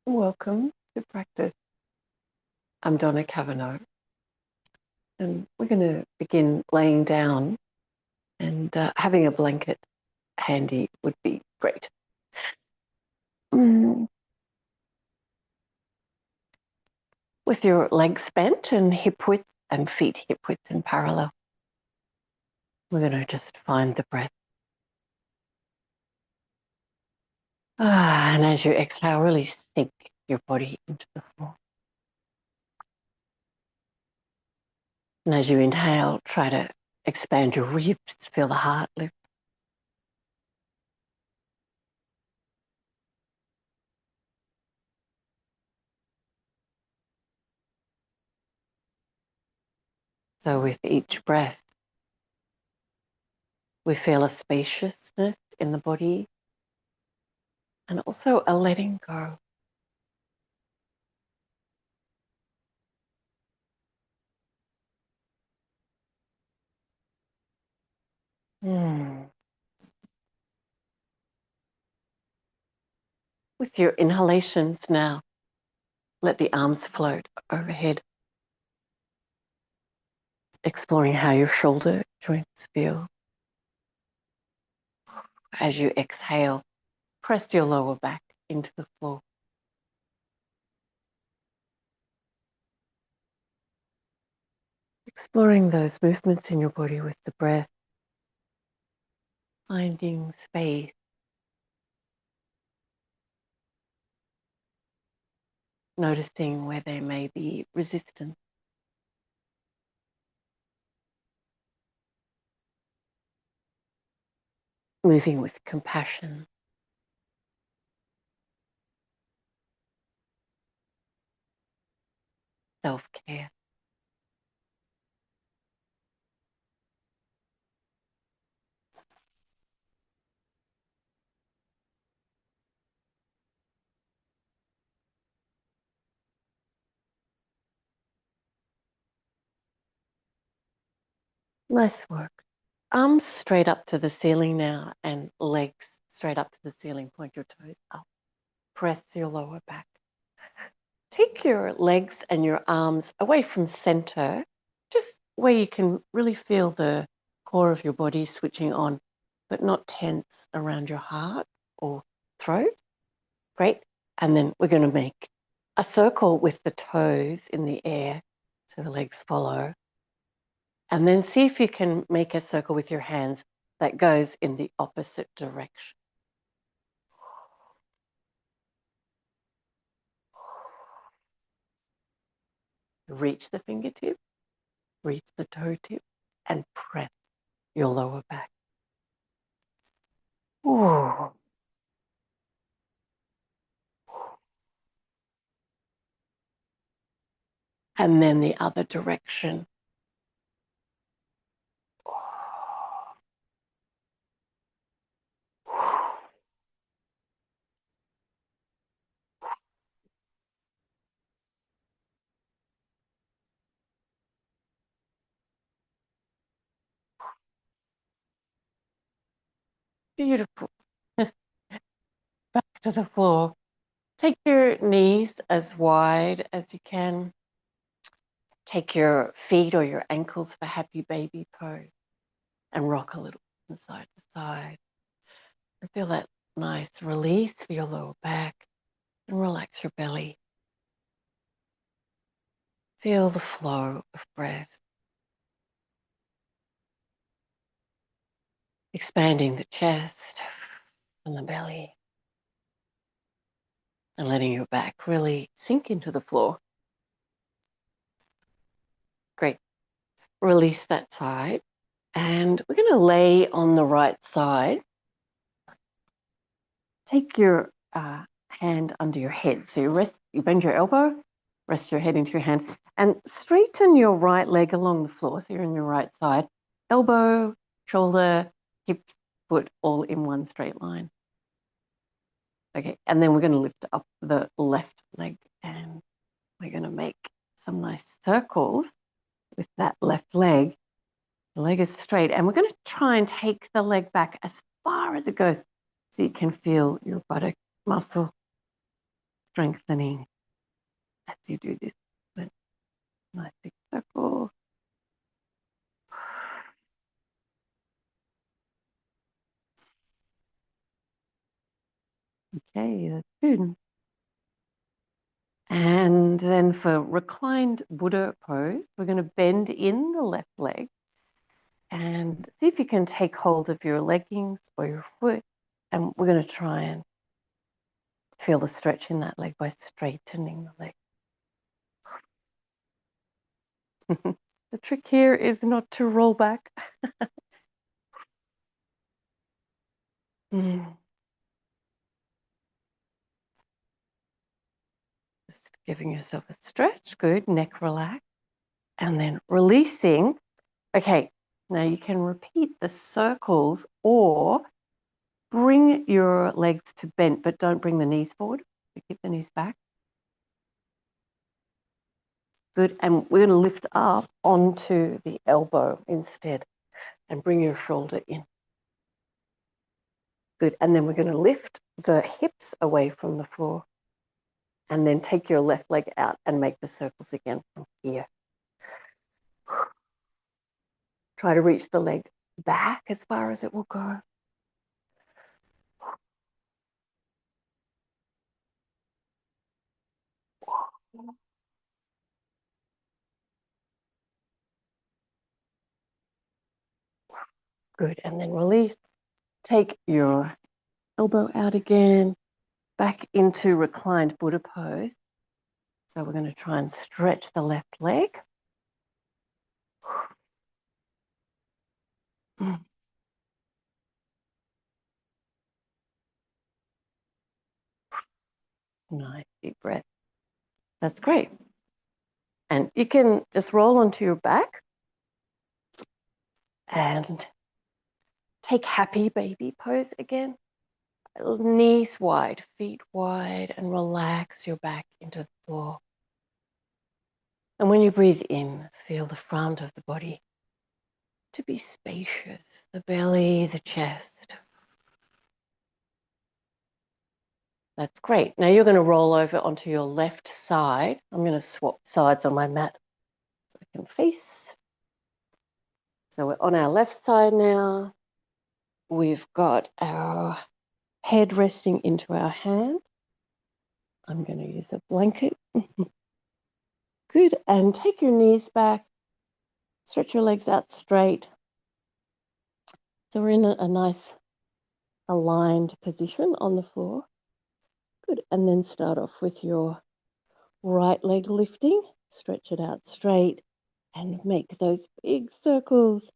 Welcome to practice. I'm Donna Cavanough, and we're going to begin laying down, and having a blanket handy would be great. Mm. With your legs bent and hip width and feet hip width and parallel, we're going to just find the breath. And as you exhale, really sink your body into the floor. And as you inhale, try to expand your ribs, feel the heart lift. So with each breath, we feel a spaciousness in the body and also a letting go. Mm. With your inhalations now, let the arms float overhead, exploring how your shoulder joints feel. As you exhale, press your lower back into the floor. Exploring those movements in your body with the breath, finding space, noticing where there may be resistance. Moving with compassion. Self-care. Nice work. Arms straight up to the ceiling now and legs straight up to the ceiling. Point your toes up. Press your lower back. Take your legs and your arms away from center, just where you can really feel the core of your body switching on, but not tense around your heart or throat. Great. And then we're going to make a circle with the toes in the air so the legs follow. And then see if you can make a circle with your hands that goes in the opposite direction. Reach the fingertip, reach the toe tip, and press your lower back. Ooh. And then the other direction. Beautiful. Back to the floor. Take your knees as wide as you can. Take your feet or your ankles for happy baby pose and rock a little from side to side. And feel that nice release for your lower back and relax your belly. Feel the flow of breath. Expanding the chest and the belly and letting your back really sink into the floor. Great. Release that side. And we're going to lay on the right side. Take your hand under your head. So you bend your elbow, rest your head into your hand, and straighten your right leg along the floor. So you're on your right side. Elbow, shoulder, hip, foot, all in one straight line. Okay, and then we're going to lift up the left leg and we're going to make some nice circles with that left leg. The leg is straight, and we're going to try and take the leg back as far as it goes so you can feel your buttock muscle. strengthening as you do this. Nice big circle. Okay, that's good. And then for reclined Buddha pose, we're going to bend in the left leg and see if you can take hold of your leggings or your foot. And we're going to try and feel the stretch in that leg by straightening the leg. The trick here is not to roll back. Just giving yourself a stretch. Good. Neck relax. And then releasing. Okay, now you can repeat the circles or bring your legs to bent, but don't bring the knees forward. So keep the knees back. Good. And we're going to lift up onto the elbow instead and bring your shoulder in. Good. And then we're going to lift the hips away from the floor and then take your left leg out and make the circles again from here. Try to reach the leg back as far as it will go. Good. And then release. Take your elbow out again, back into reclined Buddha pose. So we're going to try and stretch the left leg. Nice deep breath. That's great. And you can just roll onto your back and take happy baby pose again. Knees wide, feet wide, and relax your back into the floor. And when you breathe in, feel the front of the body to be spacious, the belly, the chest. That's great. Now you're going to roll over onto your left side. I'm going to swap sides on my mat so I can face. So we're on our left side now. We've got our head resting into our hand. I'm going to use a blanket. Good. And take your knees back. Stretch your legs out straight. So we're in a nice aligned position on the floor. Good. And then start off with your right leg lifting. Stretch it out straight and make those big circles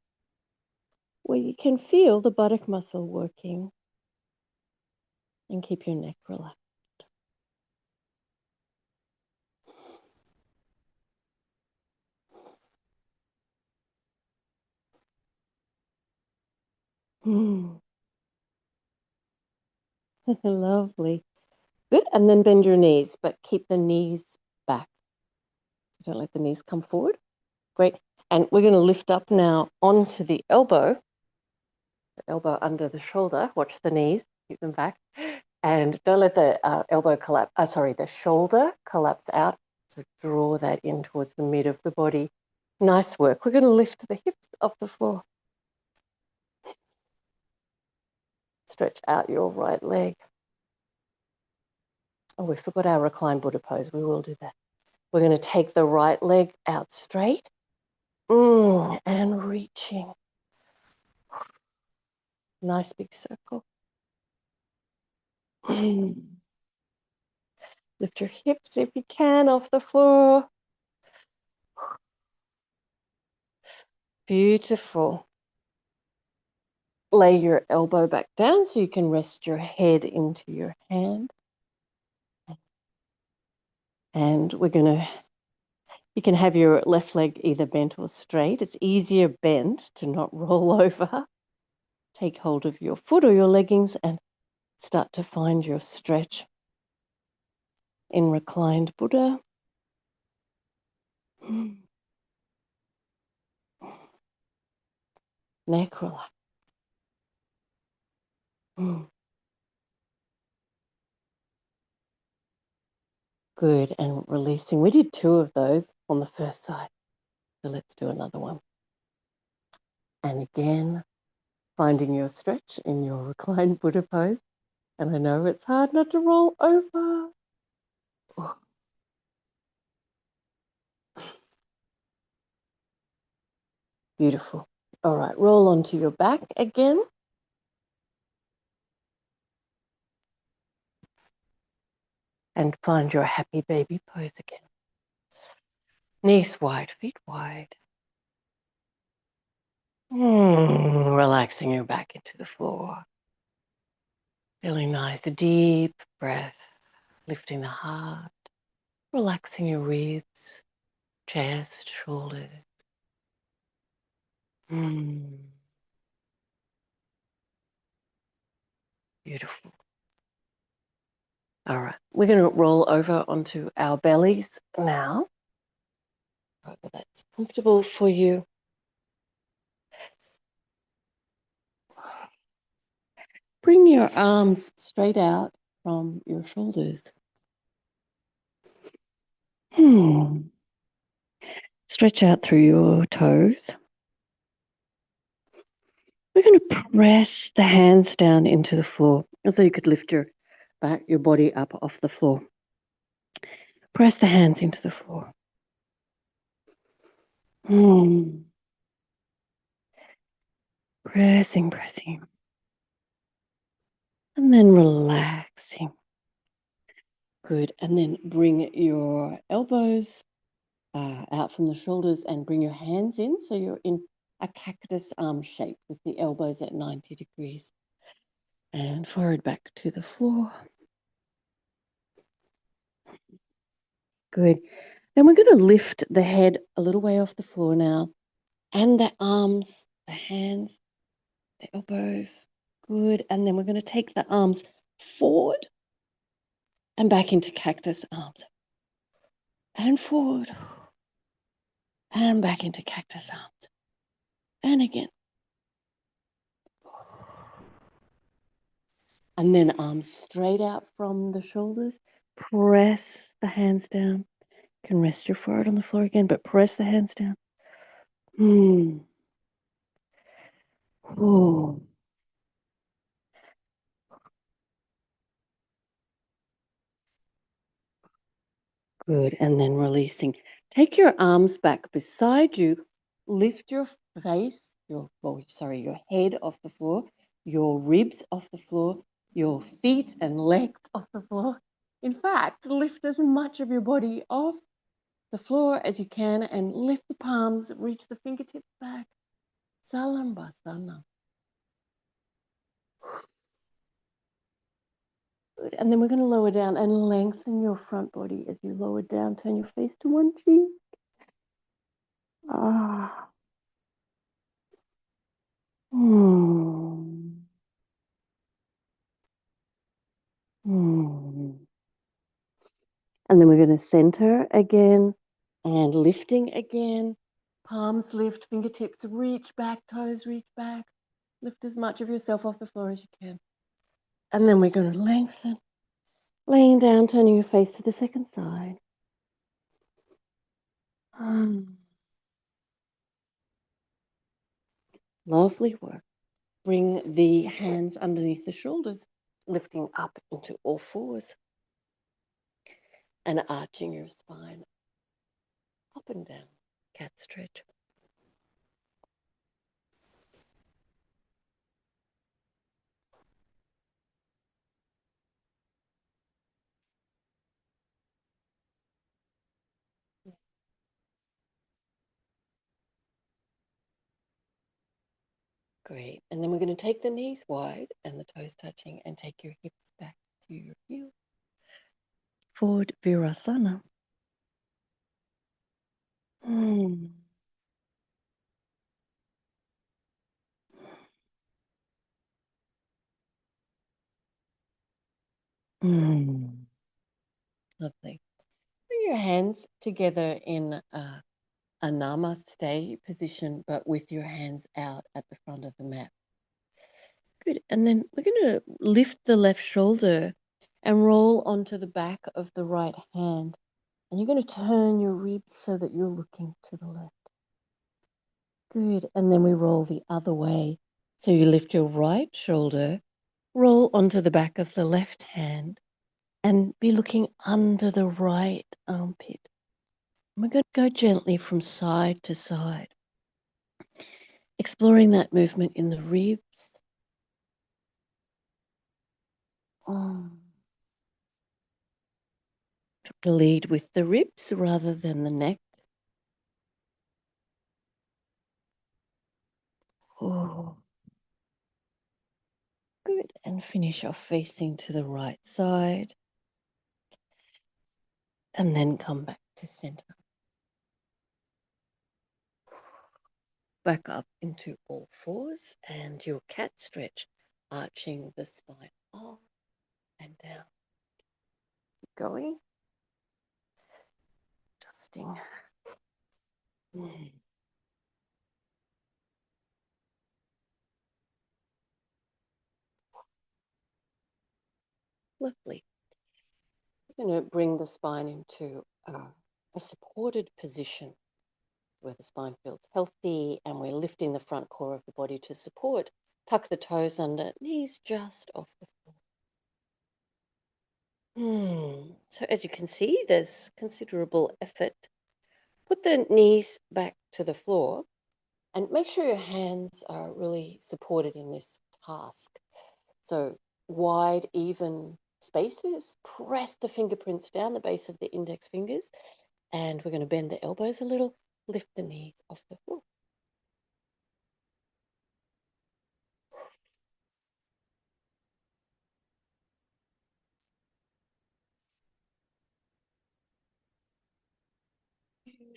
where you can feel the buttock muscle working and keep your neck relaxed. Lovely. Good. And then bend your knees, but keep the knees back. Don't let the knees come forward. Great. And we're going to lift up now onto the elbow under the shoulder. Watch the knees, keep them back. And don't let the the shoulder collapse out. So draw that in towards the mid of the body. Nice work. We're going to lift the hips off the floor. Stretch out your right leg. Oh, we forgot our reclined Buddha pose. We will do that. We're going to take the right leg out straight and reaching. Nice big circle. Lift your hips if you can off the floor. Beautiful. Lay your elbow back down so you can rest your head into your hand. And you can have your left leg either bent or straight. It's easier bent to not roll over. Take hold of your foot or your leggings and start to find your stretch in reclined Buddha. Neck relax. Good, and releasing. We did 2 of those on the first side. So let's do another one. And again, finding your stretch in your reclined Buddha pose. And I know it's hard not to roll over. Oh. Beautiful. All right, roll onto your back again. And find your happy baby pose again. Knees wide, feet wide. Relaxing your back into the floor. Feeling nice, deep breath, lifting the heart, relaxing your ribs, chest, shoulders. Beautiful. All right, we're going to roll over onto our bellies now. Hope that's comfortable for you. Bring your arms straight out from your shoulders. Stretch out through your toes. We're going to press the hands down into the floor so you could lift your body up off the floor. Press the hands into the floor. Pressing. And then relaxing. Good. And then bring your elbows out from the shoulders and bring your hands in so you're in a cactus arm shape with the elbows at 90 degrees. And forward back to the floor. Good. Then we're going to lift the head a little way off the floor now. And the arms, the hands, the elbows. Good. And then we're going to take the arms forward and back into cactus arms. And forward. And back into cactus arms. And again. And then arms straight out from the shoulders. Press the hands down. You can rest your forehead on the floor again, but press the hands down. Oh. Good. And then releasing. Take your arms back beside you. Lift your face, your head off the floor, your ribs off the floor, your feet and legs off the floor. In fact, lift as much of your body off the floor as you can and lift the palms, reach the fingertips back. Salambasana. Good. And then we're going to lower down and lengthen your front body as you lower down. Turn your face to one cheek. And then we're going to center again and lifting again. Palms lift, fingertips reach back, toes reach back. Lift as much of yourself off the floor as you can. And then we're going to lengthen. Laying down, turning your face to the second side. Lovely work. Bring the hands underneath the shoulders, lifting up into all fours and arching your spine up and down. Cat stretch. Great. And then we're going to take the knees wide and the toes touching and take your hips back to your heels. Forward Virasana. Lovely. Bring your hands together in a namaste position, but with your hands out at the front of the mat. Good. And then we're going to lift the left shoulder and roll onto the back of the right hand. And you're going to turn your ribs so that you're looking to the left. Good. And then we roll the other way. So you lift your right shoulder, roll onto the back of the left hand, and be looking under the right armpit. And we're going to go gently from side to side, exploring that movement in the ribs. The lead with the ribs rather than the neck. Oh, good. And finish off facing to the right side. And then come back to center. Back up into all fours and your cat stretch, arching the spine up and down. Keep going. Adjusting. Lovely. We're going to bring the spine into a supported position where the spine feels healthy, and we're lifting the front core of the body to support. Tuck the toes under, knees just off the floor. So as you can see, there's considerable effort. Put the knees back to the floor and make sure your hands are really supported in this task. So wide, even spaces. Press the fingerprints down the base of the index fingers, and we're going to bend the elbows a little, lift the knees off the floor.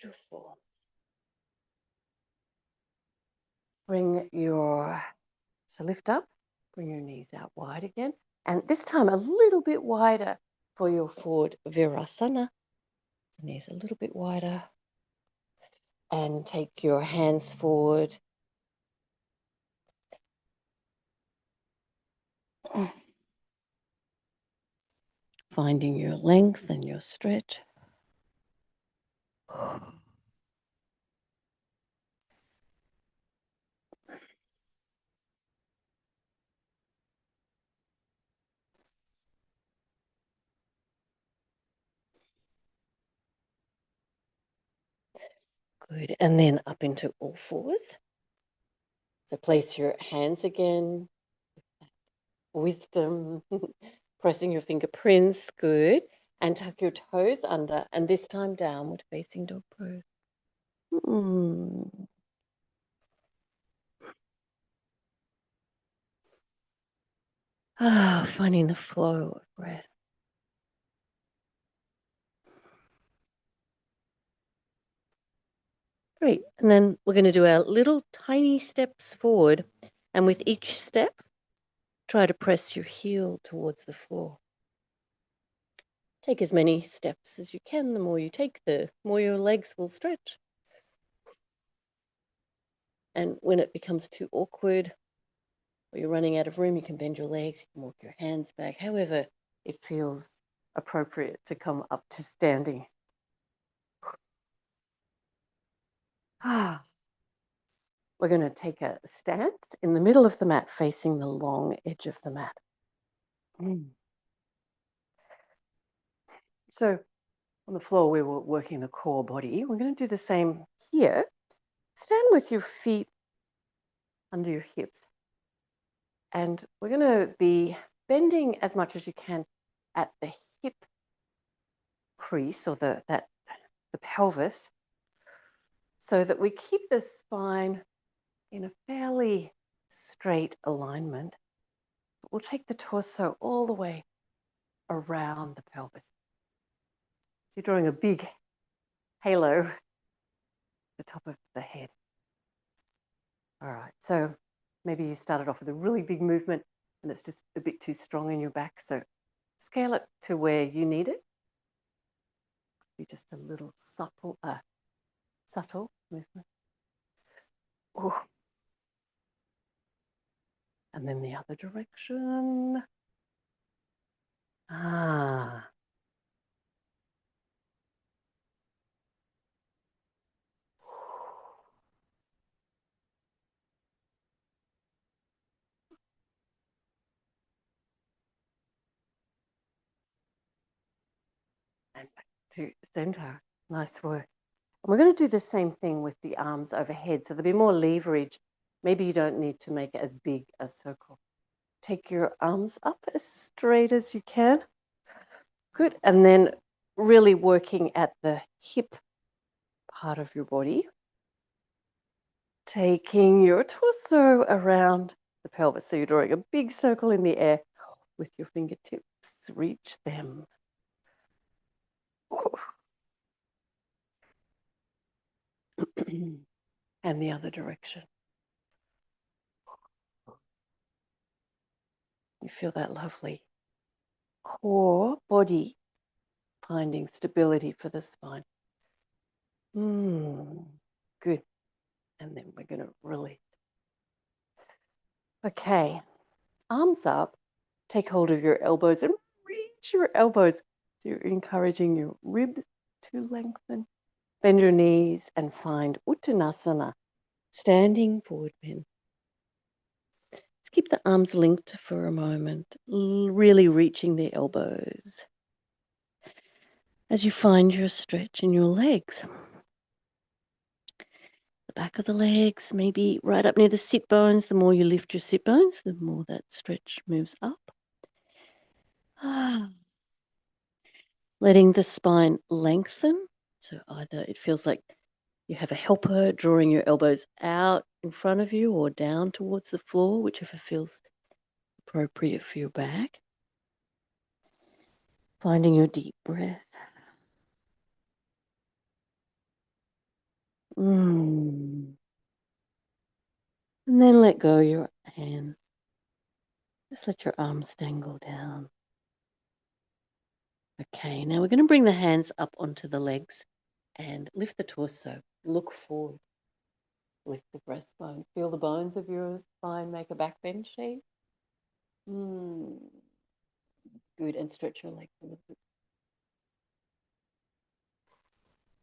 Beautiful. So lift up, bring your knees out wide again, and this time a little bit wider for your forward Virasana. The knees a little bit wider, and take your hands forward. Finding your length and your stretch. Good. And then up into all fours. So place your hands again. Wisdom. Pressing your fingerprints. Good. And tuck your toes under. And this time downward facing dog pose. Finding the flow of breath. Great. And then we're going to do our little tiny steps forward. And with each step, try to press your heel towards the floor. Take as many steps as you can. The more you take, the more your legs will stretch. And when it becomes too awkward or you're running out of room, you can bend your legs, you can walk your hands back, however it feels appropriate to come up to standing. We're going to take a stance in the middle of the mat, facing the long edge of the mat. So on the floor, we were working the core body. We're going to do the same here. Stand with your feet under your hips. And we're going to be bending as much as you can at the hip crease or the pelvis, so that we keep the spine in a fairly straight alignment. We'll take the torso all the way around the pelvis. So you're drawing a big halo at the top of the head. All right, so maybe you started off with a really big movement and it's just a bit too strong in your back. So scale it to where you need it. Be just a little subtle movement. Ooh. And then the other direction. And back to center. Nice work. And we're going to do the same thing with the arms overhead. So there'll be more leverage. Maybe you don't need to make it as big a circle. Take your arms up as straight as you can. Good. And then really working at the hip part of your body. Taking your torso around the pelvis. So you're drawing a big circle in the air with your fingertips. Reach them. And the other direction. You feel that lovely core body finding stability for the spine. Good. And then we're going to release. Okay. Arms up. Take hold of your elbows and reach your elbows. So you're encouraging your ribs to lengthen. Bend your knees and find Uttanasana, standing forward bend. Let's keep the arms linked for a moment, really reaching the elbows. As you find your stretch in your legs. The back of the legs, maybe right up near the sit bones. The more you lift your sit bones, the more that stretch moves up. Letting the spine lengthen. So either it feels like you have a helper drawing your elbows out in front of you or down towards the floor, whichever feels appropriate for your back. Finding your deep breath. And then let go your hands. Just let your arms dangle down. Okay, now we're going to bring the hands up onto the legs and lift the torso. Look forward. Lift the breastbone. Feel the bones of your spine make a back bend shape. Good, and stretch your legs a little bit.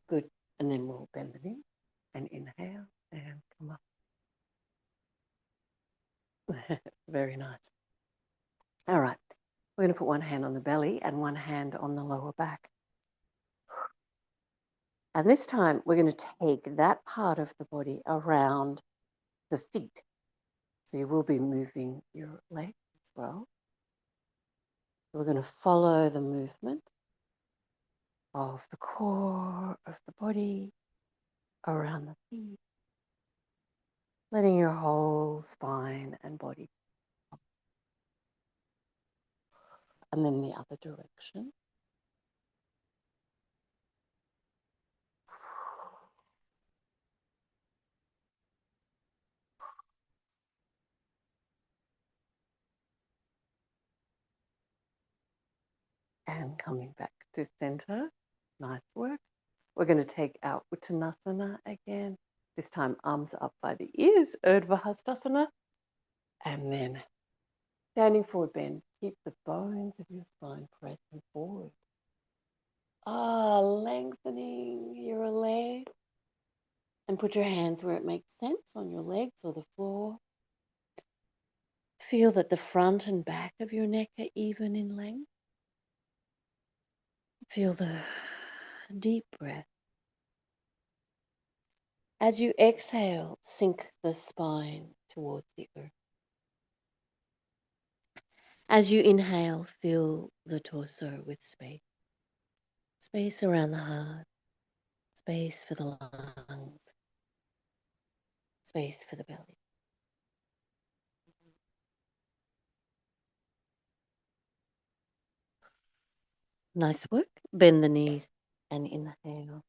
Good, and then we'll bend the knee and inhale and come up. Very nice. All right, we're going to put one hand on the belly and one hand on the lower back. And this time we're going to take that part of the body around the feet. So you will be moving your legs as well. So we're going to follow the movement of the core of the body around the feet, letting your whole spine and body. And then the other direction. And coming back to center. Nice work. We're going to take our Uttanasana again. This time arms up by the ears, Urdhva Hastasana. And then standing forward bend. Keep the bones of your spine pressing forward. Lengthening your leg. And put your hands where it makes sense on your legs or the floor. Feel that the front and back of your neck are even in length. Feel the deep breath. As you exhale, sink the spine towards the earth. As you inhale, fill the torso with space. Space around the heart, space for the lungs, space for the belly. Nice work. Bend the knees and inhale.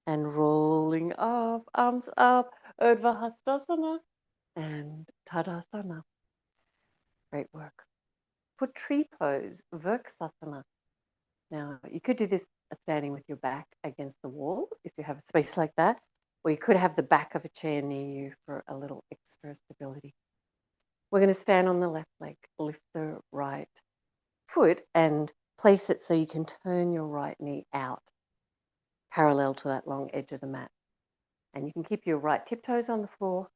And rolling up, arms up, Urdhva Hastasana and Tadasana. Great work. For tree pose, Virksasana. Now, you could do this standing with your back against the wall if you have a space like that, or you could have the back of a chair near you for a little extra stability. We're going to stand on the left leg, lift the right foot and place it so you can turn your right knee out parallel to that long edge of the mat. And you can keep your right tiptoes on the floor,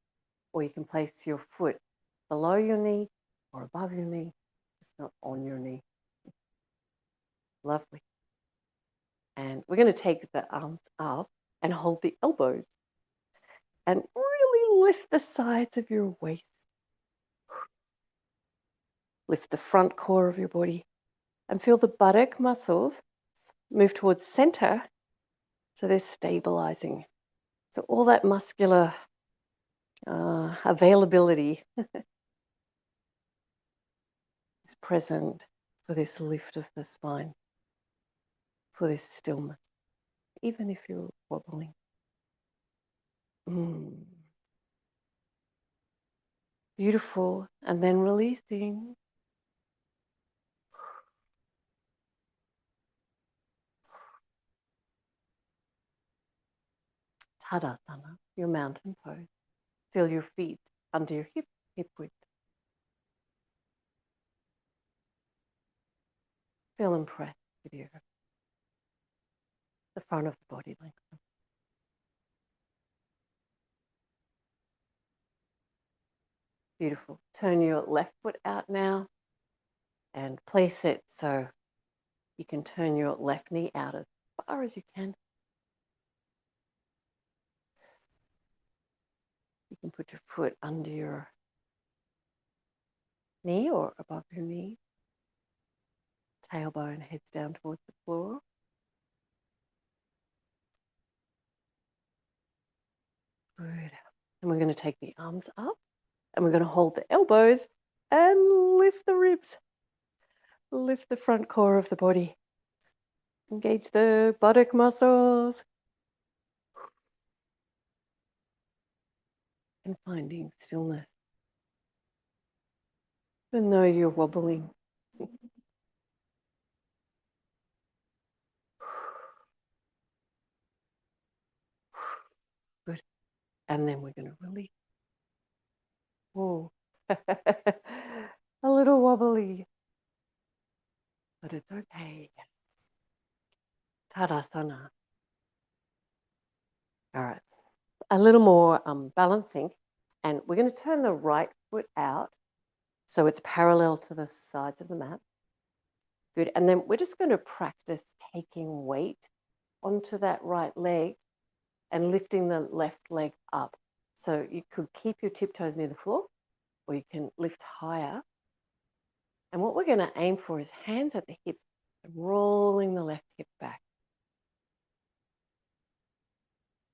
or you can place your foot below your knee or above your knee, just not on your knee. Lovely. And we're going to take the arms up and hold the elbows and really lift the sides of your waist. Lift the front core of your body and feel the buttock muscles move towards center so they're stabilizing. So all that muscular availability is present for this lift of the spine, for this stillness, even if you're wobbling. Beautiful. And then releasing. Tadasana, your mountain pose. Feel your feet under your hip width. Feel impressed with the front of the body length. Beautiful. Turn your left foot out now and place it so you can turn your left knee out as far as you can. You can put your foot under your knee or above your knee. Tailbone heads down towards the floor. Good. And we're going to take the arms up and we're going to hold the elbows and lift the ribs. Lift the front core of the body. Engage the buttock muscles. And finding stillness. Even though you're wobbling. Good. And then we're going to release. Whoa. A little wobbly. But it's okay. Tadasana. All right. A little more balancing. And we're going to turn the right foot out so it's parallel to the sides of the mat. Good. And then we're just going to practice taking weight onto that right leg and lifting the left leg up. So you could keep your tiptoes near the floor or you can lift higher. And what we're going to aim for is hands at the hips, rolling the left hip back.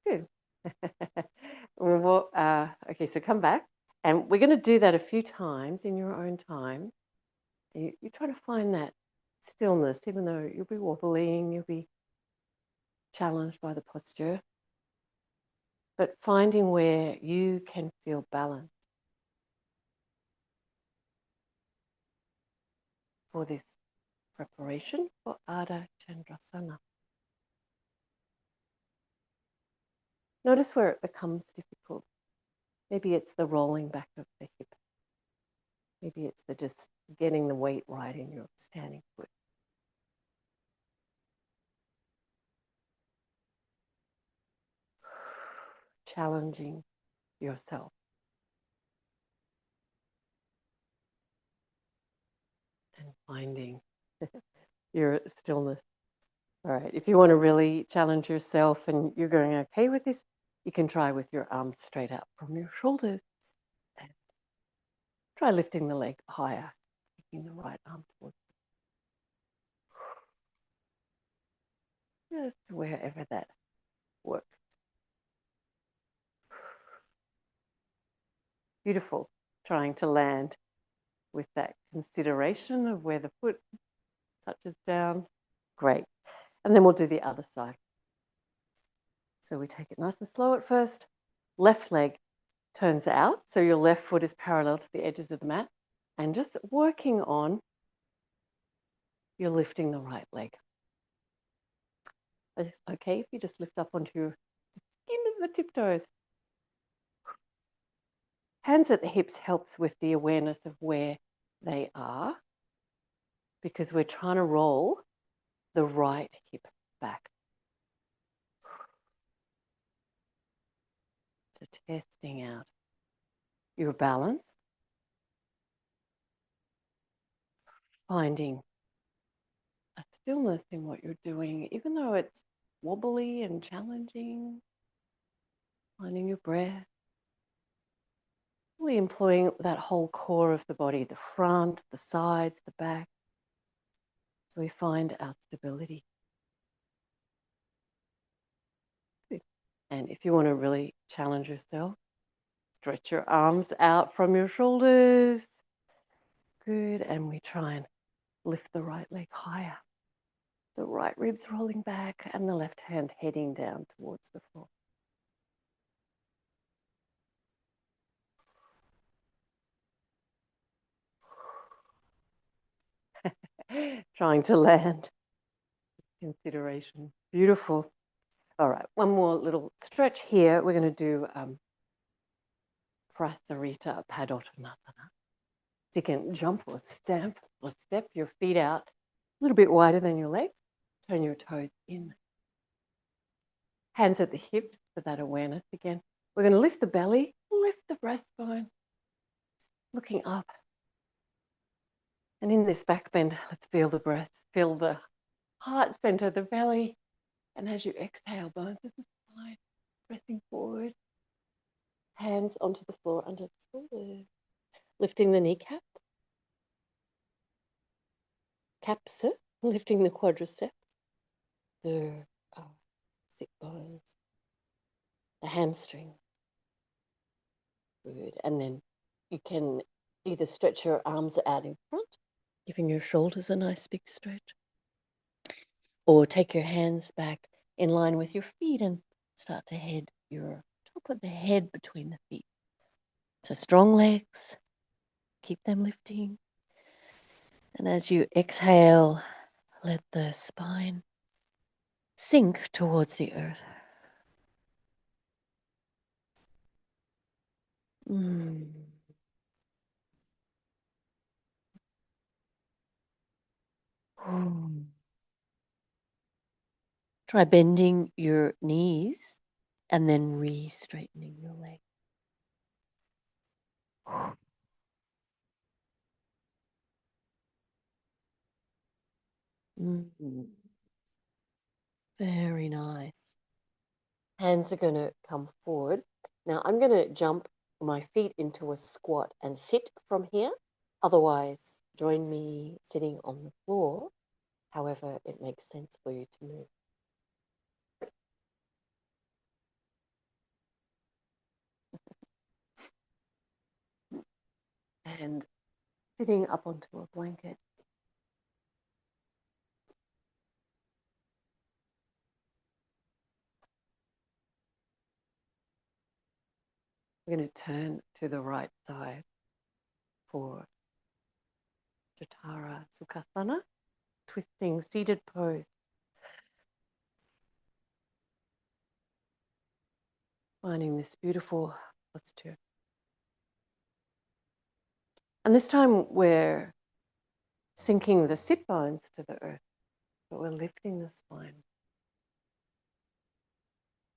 Good. Okay, so come back. And we're going to do that a few times in your own time. You try to find that stillness, even though you'll be wobbling, you'll be challenged by the posture. But finding where you can feel balanced for this preparation for Ardha Chandrasana. Notice where it becomes difficult. Maybe it's the rolling back of the hip. Maybe it's the just getting the weight right in your standing foot. Challenging yourself. And finding your stillness. All right, if you want to really challenge yourself and you're going okay with this, you can try with your arms straight out from your shoulders. And try lifting the leg higher, taking the right arm towards you. Just wherever that works. Beautiful. Trying to land with that consideration of where the foot touches down. Great. And then we'll do the other side. So we take it nice and slow at first. Left leg turns out. So your left foot is parallel to the edges of the mat. And just working on, you're lifting the right leg. It's okay if you just lift up onto your skin of the tiptoes. Hands at the hips helps with the awareness of where they are because we're trying to roll the right hip back. So testing out your balance, finding a stillness in what you're doing, even though it's wobbly and challenging, finding your breath, really employing that whole core of the body, the front, the sides, the back, so we find our stability. Good. And if you want to really challenge yourself, stretch your arms out from your shoulders. Good. And we try and lift the right leg higher. The right ribs rolling back and the left hand heading down towards the floor. Trying to land. Consideration. Beautiful. All right, one more little stretch here. We're going to do Prasarita Padottanasana. So you can jump or stamp or step your feet out a little bit wider than your legs. Turn your toes in. Hands at the hips for that awareness again. We're going to lift the belly, lift the breastbone, looking up. And in this back bend, let's feel the breath, feel the heart center, the belly. And as you exhale, bones of the spine, pressing forward. Hands onto the floor under the shoulders. Lifting the kneecap. Capsa, lifting the quadriceps. The sit bones. The hamstring. Good. And then you can either stretch your arms out in front, giving your shoulders a nice big stretch, or take your hands back in line with your feet and start to head your top of the head between the feet. So strong legs, keep them lifting. And as you exhale, let the spine sink towards the earth. Try bending your knees and then re-straightening your legs. Very nice. Hands are going to come forward. Now I'm going to jump my feet into a squat and sit from here. Otherwise, join me sitting on the floor. However, it makes sense for you to move. And sitting up onto a blanket. We're going to turn to the right side for Jatara Sukhasana, twisting seated pose. Finding this beautiful posture. And this time we're sinking the sit bones to the earth, but we're lifting the spine.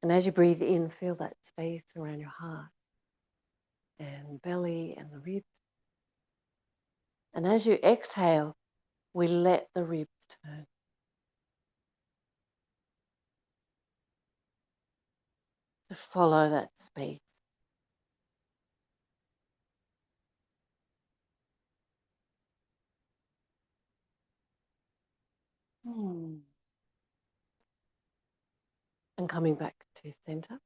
And as you breathe in, feel that space around your heart and belly and the ribs. And as you exhale, we let the ribs turn. To follow that space. And coming back to center.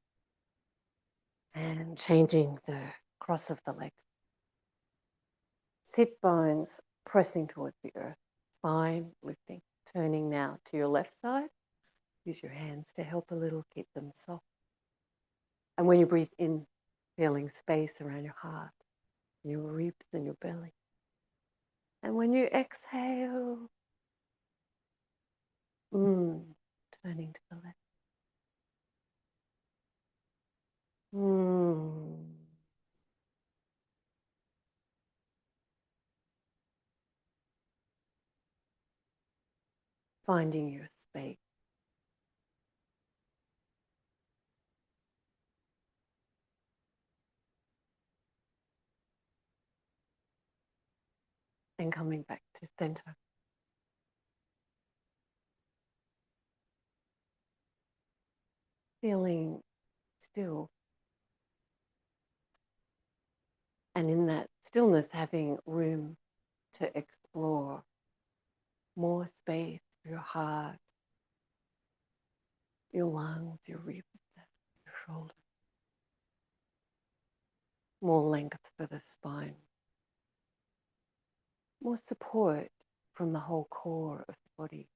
And changing the cross of the leg. Sit bones pressing towards the earth. Spine lifting. Turning now to your left side. Use your hands to help a little, keep them soft. And when you breathe in, feeling space around your heart, your ribs and your belly. And when you exhale, turning to the left. Finding your space. And coming back to center. feeling still. And in that stillness, having room to explore more space for your heart, your lungs, your ribs, your shoulders, more length for the spine, more support from the whole core of the body.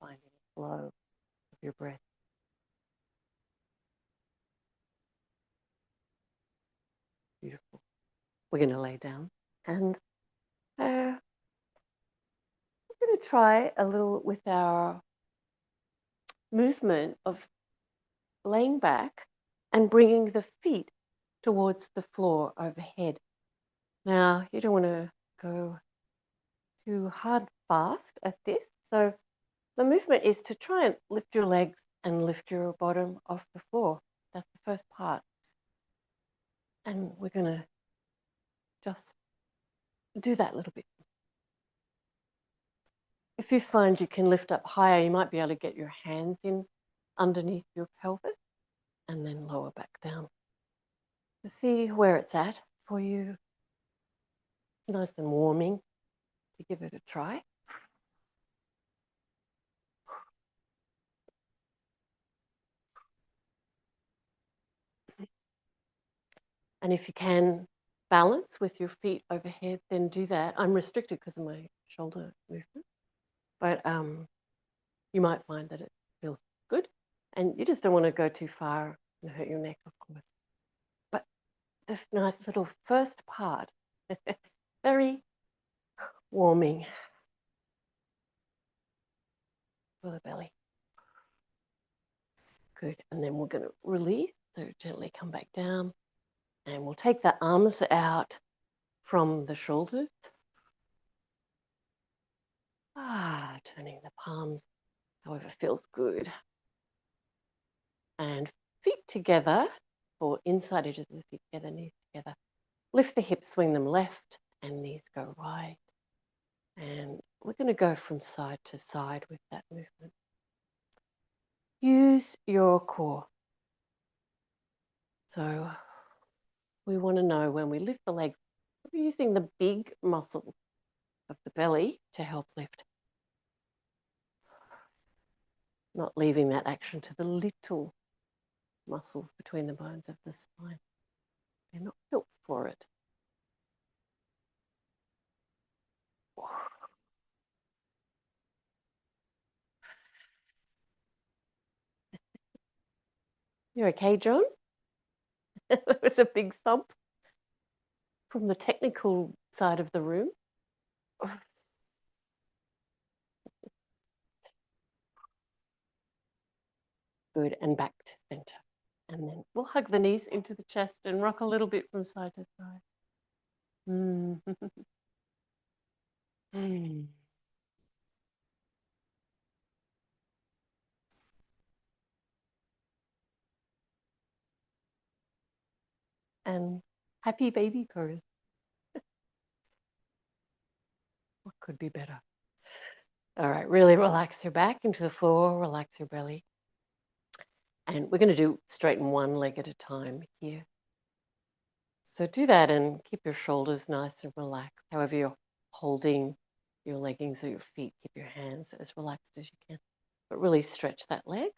Finding the flow of your breath. Beautiful. We're going to lay down and we're going to try a little with our movement of laying back and bringing the feet towards the floor overhead. Now, you don't want to go too hard fast at this. So the movement is to try and lift your legs and lift your bottom off the floor. That's the first part. And we're going to just do that a little bit. If you find you can lift up higher, you might be able to get your hands in underneath your pelvis and then lower back down. To see where it's at for you. Nice and warming to give it a try. And if you can balance with your feet overhead, then do that. I'm restricted because of my shoulder movement, but you might find that it feels good. And you just don't want to go too far and hurt your neck, of course. But this nice little first part, very warming for the belly. Good. And then we're going to release, so gently come back down. And we'll take the arms out from the shoulders. Turning the palms, however feels good. And feet together, or inside edges of the feet together, knees together. Lift the hips, swing them left, and knees go right. And we're going to go from side to side with that movement. Use your core. So we want to know when we lift the legs, we're using the big muscles of the belly to help lift. Not leaving that action to the little muscles between the bones of the spine. They're not built for it. You're okay, John? That was a big thump from the technical side of the room. Good, and back to center. And then we'll hug the knees into the chest and rock a little bit from side to side. Mm. Mm. And happy baby pose. What could be better? All right, really relax your back into the floor, relax your belly. And we're going to do straighten one leg at a time here. So do that and keep your shoulders nice and relaxed. However you're holding your leggings or your feet, keep your hands as relaxed as you can. But really stretch that leg.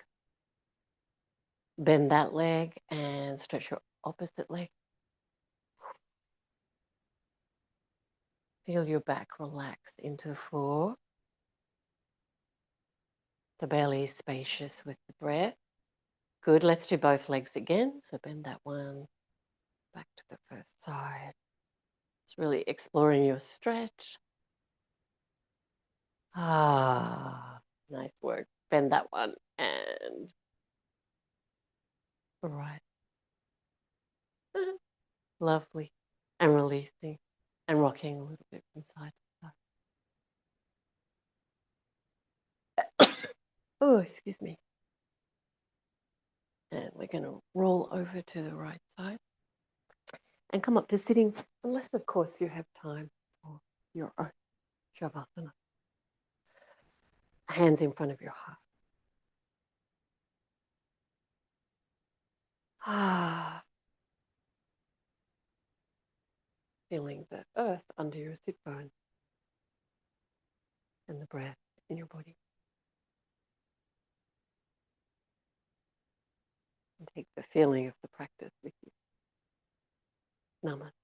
Bend that leg and stretch your opposite leg. Feel your back relax into the floor. The belly spacious with the breath. Good. Let's do both legs again. So bend that one back to the first side. It's really exploring your stretch. Nice work. Bend that one and right. Lovely. And releasing and rocking a little bit from side to side. Oh, excuse me. And we're going to roll over to the right side. And come up to sitting, unless, of course, you have time for your own Shavasana. Hands in front of your heart. Ah, feeling the earth under your sit bone and the breath in your body. And take the feeling of the practice with you. Namaste.